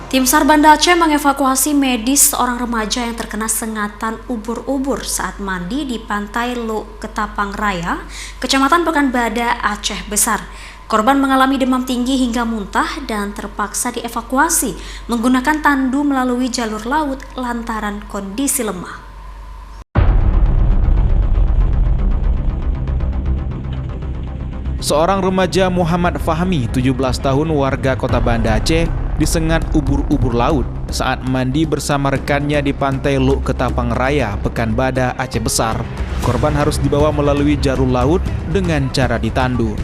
Tim SAR Banda Aceh mengevakuasi medis seorang remaja yang terkena sengatan ubur-ubur saat mandi di Pantai Luk Ketapang Raya, Kecamatan Pekanbadak, Aceh Besar. Korban mengalami demam tinggi hingga muntah dan terpaksa dievakuasi menggunakan tandu melalui jalur laut lantaran kondisi lemah. Seorang remaja Muhammad Fahmi, 17 tahun warga kota Banda Aceh, disengat ubur-ubur laut saat mandi bersama rekannya di Pantai Luk Ketapang Raya, Pekanbadak, Aceh Besar. Korban harus dibawa melalui jalur laut dengan cara ditandu.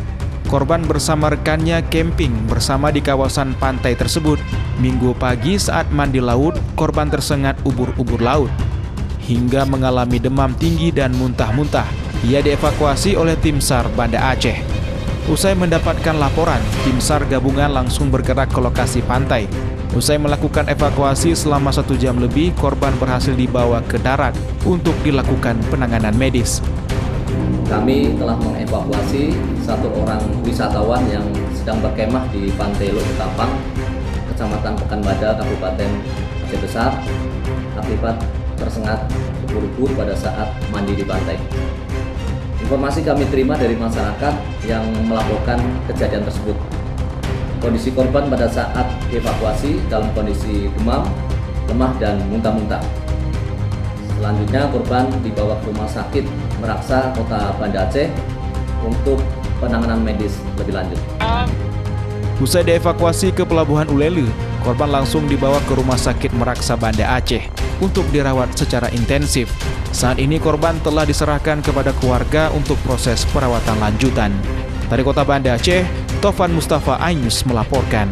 Korban bersama rekannya camping bersama di kawasan pantai tersebut. Minggu pagi saat mandi laut, korban tersengat ubur-ubur laut hingga mengalami demam tinggi dan muntah-muntah. Ia dievakuasi oleh tim SAR Banda Aceh. Usai mendapatkan laporan, tim SAR gabungan langsung bergerak ke lokasi pantai. Usai melakukan evakuasi selama 1 jam lebih, korban berhasil dibawa ke darat untuk dilakukan penanganan medis. Kami telah mengevakuasi satu orang wisatawan yang sedang berkemah di Pantai Luk Ketapang, Kecamatan Pekanbadak, Kabupaten Aceh Besar, akibat tersengat ubur-ubur pada saat mandi di pantai. Informasi kami terima dari masyarakat yang melaporkan kejadian tersebut. Kondisi korban pada saat dievakuasi dalam kondisi demam, lemah, dan muntah-muntah. Selanjutnya korban dibawa ke rumah sakit Meraksa, Kota Banda Aceh untuk penanganan medis lebih lanjut. Usai dievakuasi ke Pelabuhan Ulele, korban langsung dibawa ke Rumah Sakit Meraksa Banda Aceh untuk dirawat secara intensif. Saat ini korban telah diserahkan kepada keluarga untuk proses perawatan lanjutan. Dari Kota Banda Aceh, Taufan Mustafa Ainus melaporkan.